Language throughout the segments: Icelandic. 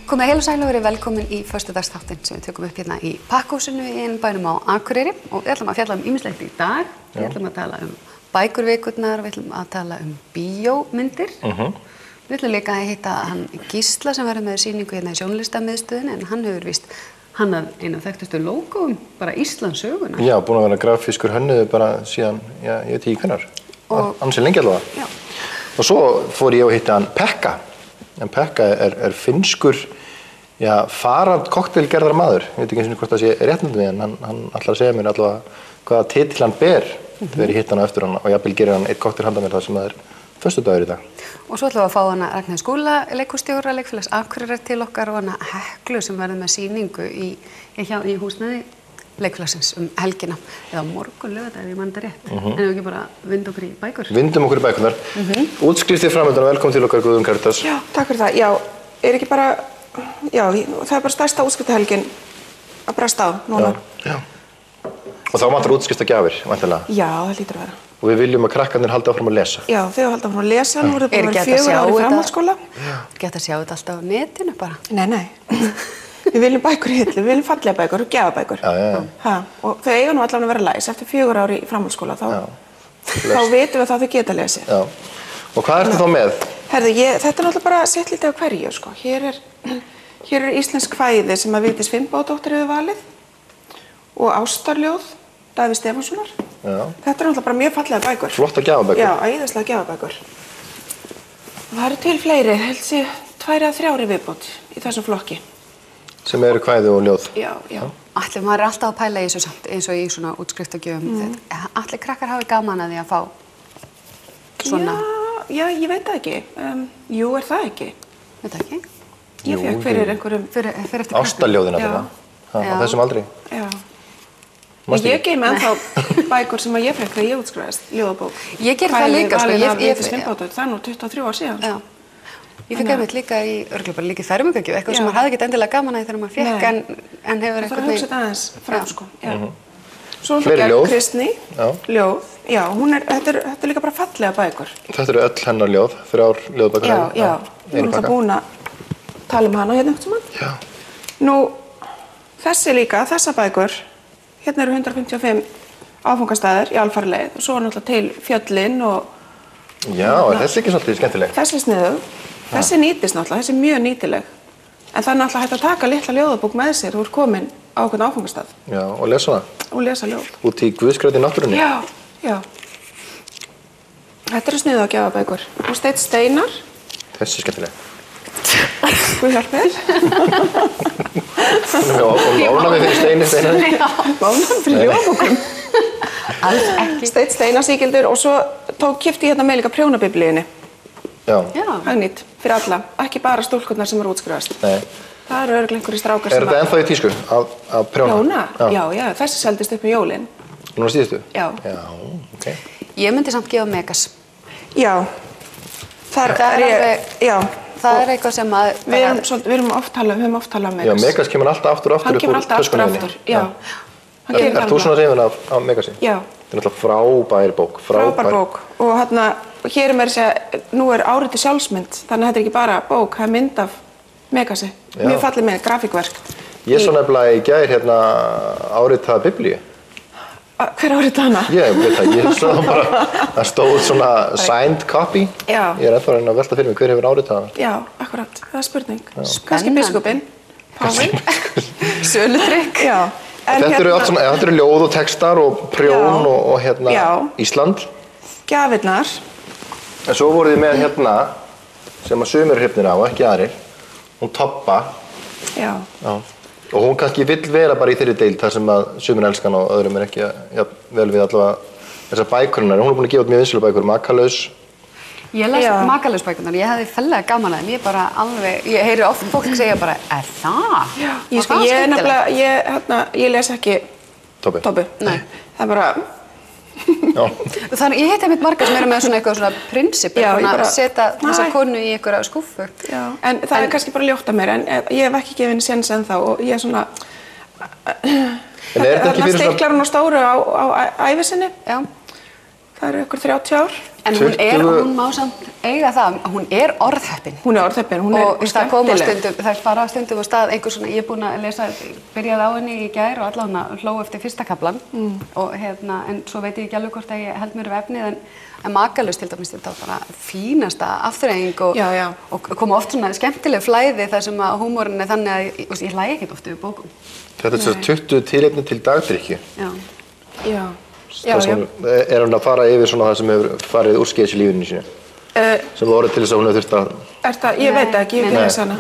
Komið heil og sæl og verið velkomin í föstudagsþáttinn sem við tökum upp hérna í Pakkhúsinu í einum bænum á Akureyri og við ætlum að fjalla ýmislegt í dag. Við ætlum að tala bækurvikurnar, við ætlum að tala bíómyndir. Við ætlum líka að hitta hann Gísla sem verður með sýningu hérna í Sjónlistamiðstöðinni en hann hefur víst hannað eina þekktustu lógóum bara Íslandssöguna. Já, búin að vera grafískur hönnuður bara síðan, já, ég veit ekki hvenær. Ansi lengi allavega. Já. Og svo fór ég og hitti hann Pekka. En Pekka er finnskur, já, farand kokteilgerðar maður. Ég veit ekki eins og hvort það sé réttnefnum við, en hann ætlar að segja mér allavega hvaða titill hann ber þegar ég hitti hann á eftir hann og jafnvel gerir hann eitt kokteil handa mér þar sem það er föstudagur í dag. Og svo ætlum við að fá hana Ragnheiði Skúla, leikhússtjóra Leikfélags Akureyrar til okkar og hana Heklu sem verður með sýningu í húsnæði Leikfélagsins helgina. Eða morgun laugardag ef ég man þetta rétt. En ef við ekki bara vinda okkur í bækur. Vindum okkur í bækurnar. Útskriftið framöndan og velkomin til okkar Guðrún Karítas. Já, takk fyrir það. Já, ekki bara, já, það bara stærsta útskriftahelgin að bresta á núna. Já. Og þá vantar útskriftagjafir, væntanlega. Já, það lítur að vera. Og við viljum að krakkarnir halda áfram að lesa. Já, þau halda áfram að lesa. Nú voru búin að vera 4 ár í framhaldsskóla. Geta að sjá þetta alltaf á netinu bara. Nei. Við viljum bækur í hillu, við viljum fallega bækur og gjafabækur. Já. Og þau eiga nú allavega að vera læs eftir 4 ár í framhaldsskóla. Þá vitum við það að þau geta lesið. Já. Og hvað ertu þá með? Herðu, þetta er náttúrulega bara sitt lítið á hverju, sko. Hér er íslensk kvæði sem að Vigdís Finnbogadóttir hefur valið og ástarljóð Davíðs Stefánssonar. Þetta er náttúrulega bara mjög fallega bækur. Flotta gjafabækur. Já, æðislega gjafabækur. Það eru til fleiri, held ég 2 eða 3 viðbót í þessum flokki. Sem eru kvæði og ljóð. Já. Allir, maður er alltaf að pæla í þessu samt, eins og í svona útskriftagjöfum. Allir krakkar hafi gaman að því að fá svona... Já, ég veit það ekki. Jú, er það ekki? Veit það ekki? Ég fékk fyrir einhverjum... Fyrir eftir krakkar. Ástarljóðina þetta. Á þessum aldri. Já. Ég geymi ennþá bækur sem ég fékk þegar ég útskrifaðist, ljóðabók. Ég ger það líka, sko. Það er nú 23 ár síðan. Já. Ég fekk einmitt líka í örgulega líka í fermingagjöf, eitthvað sem maður hafði ekkert endilega gaman að því þegar maður fekk en hefur eitthvað... Það þarf að hugsa þetta aðeins frá, sko. Svo Fleiri gerð ljóð. Kristný, ljóð. Já, þetta er líka bara fallega bækur. Þetta eru öll hennar ljóð, 3 ljóðbækur. Já. Við erum það búin að tala hana hérna einhvern tímann. Já. Nú, þessi líka, þessa bækur, hérna eru 155 áfangastæðir í alfarleið og svo er náttúrulega til fjöllin og... Já, er þessi ekki svolítið skemmtileg? Þessi sniðug. Þessi nýtist náttúrulega, þessi er mjög nýtileg. En það er náttúrulega hægt að taka litla ljóðabók með sér og komin á okkur áfangastað. Já, og lesa það? Og lesa ljóð. Út í guðskrauti náttúrunni? Já. Þetta eru sniðuga gjafabækur. Og Steinn Steinar. Þessi er skemmtileg. Guð hjálpi þér. Ánæmi fyrir Steinari. Ánæmi fyrir ljóðabókum. Alls ekki. Steinn Steinar sígildur og svo keypti ég hérna með líka prjónabiblíunni. Já. Hagnýtt fyrir alla, ekki bara stúlkurnar sem eru útskrifast. Nei. Það eru örugglega einhverjir strákar sem Er þetta ennþá í tísku að prjóna? Prjóna? Já, þessi seldist upp jólin. Núna síðustu? Já. Já, ok. Ég myndi samt gefa Megas. Já. Það er eitthvað sem að... Við höfum oft talað um Megas. Já, Megas kemur alltaf aftur og aftur upp úr töskunni. Já. Er þú svona hrifin af Megasi? Já. Þetta er náttúrulega frábær bók. Frábær bók. Og hérna, hér er mér að segja, nú er áriti sjálfsmynd, þannig að þetta er ekki bara bók, það er mynd af Megasi. Mjög fallið með grafíkverk. Ég svo nefnilega í gær hérna áritaða biblíu. Hver áritaði hana? Ég veit það, ég svo bara, það stóð svona signed copy. Já. Ég er ennþá að velta fyrir mig, hver hefur áritað hana? Já, akkurat, það er spurning. Kannski biskupinn, Páfi. Sölutrykk. Já. Þetta eru ljóð og textar og prjón og hérna Ísland. Gjafirnar. En svo voruð þið með hérna, sem að sumir hrifnir á, ekki aðrir, hún Tobba. Já. Og hún kannski vill vera bara í þeirri deild þar sem að sumir elskan og öðrum er ekki vel við allavega þessar bækurnar. Hún er búin að gefa út mjög vinsælar bækur, Makalaus. Ég les Makalausbækurnar, ég hefði fellega gaman að þeim, ég heyri oft fólk segja bara, það? Já, ég les ekki Tobbu. Nei. Það er bara... Þannig ég heiti einmitt marga sem eru með svona prinsip, að setja þessa konu í einhverja skúffu. Já, en það er kannski bara ljótt af mér, en ég hef ekki gefið henni séns ennþá og ég er svona... Þarna stiklar hún á stóru á ævi sinni. Já. það eru ykkur 30 ár. En hún má samt eiga það, hún orðheppin. Hún orðheppin, hún og það koma skemmtileg. stundum, það fara stundum á stað einhver svona, ég er búin að lesa, byrjaði á henni í gær og allavega hló eftir fyrsta kaflan og en svo veit ég ekki alveg hvort að ég held mér efnið en Makalust til dæmis þetta var bara fínasta afþreying og koma oft svona skemmtileg flæði þar sem að húmórinn þannig að ég hlægi ekkert oft yfir bókum. Þetta er svo 20 tilefni til dagdrykkju. Já. Er hún að fara yfir svona það sem hefur farið úrskeiðis í lífinu sínu? Sem þú orðið til þess að hún hefur þurft að... Ég veit ekki, ég les hana.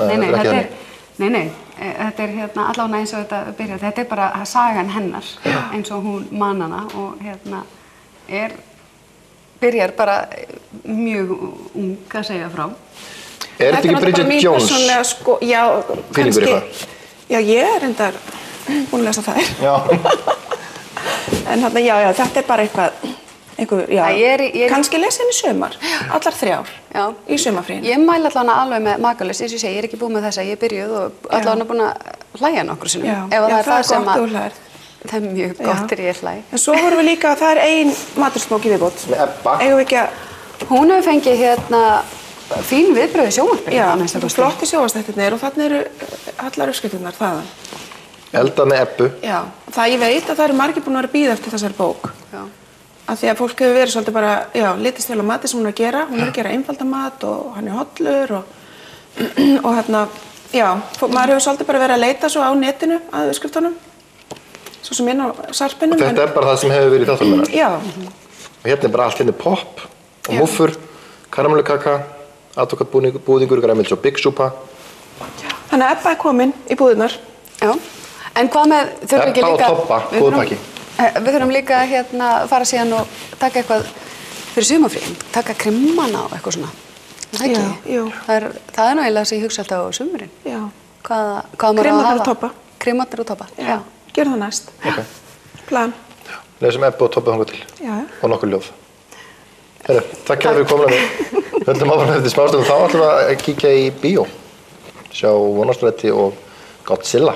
Nei, þetta er allavega eins og þetta byrjar. Þetta er bara sagan hennar eins og hún man hana og byrjar bara mjög ung að segja frá. Er þetta ekki Bridget Jones? Já, fílingur eitthvað? Já, ég er reyndar búin að lesa þær. Já. En þetta er bara kannski lesa henni í sumar, allar 3 ár í sumarfríinu. Ég mæli allavega með Makalust, eins og ég segi, ég er ekki búin með þessa, ég er byrjuð og allavega búin að hlæja nokkru sinnum. Já, það er gott að hlæðir. Það er mjög gott þegar ég hlæ. En svo vorum við líka að það er ein matursmók í viðbót. Með Ebba. Eigum við ekki að... Hún hefur fengið fín viðbröð í sjónvarpinu. Já, flotti sjónvarpsþættirnir og þarna eru allar uppskriftirnar þaðan. Eldað með Ebbu. Já, það ég veit að það eru margir búin að vera að bíða eftir þessari bók. Já. Af því að fólk hefur verið svolítið bara, litist vel á mati sem hún er að gera. Hún er að gera einfaldan mat og hann er hollur og maður hefur svolítið bara verið að leita svo á netinu að uppskriftunum. Svo sem inn á sarpinum. Og þetta er bara það sem hefur verið í þáttunum hennar? Já. Og hérna er bara allt popp og muffur, karamellukaka, advokatbúðingur, græmils og byggsúpa. Þannig að Ebba er komin í búðirnar. Já. En hvað með, þurfum við ekki líka... Ebba og Toppa, góður pakki. Við þurfum líka að fara síðan og taka eitthvað fyrir sumarfrí, taka krimmana og eitthvað svona. Það ekki? Jú. Það er nú eiginlega sem ég hugsa alltaf á sumurinn. Já. Hvað maður á að hafa? Krimmarnir og Toppa. Krimmarnir og Toppa, já. Gerum það næst. Plan. Lesum Ebba og Toppa þangað til. Já. Og nokkur ljóð. Herru, takk fyrir komuna. Við höldum áfram eftir smástund og þá ætlum við að kíkja í bíó. Sjá Vonarstræti og Godzilla.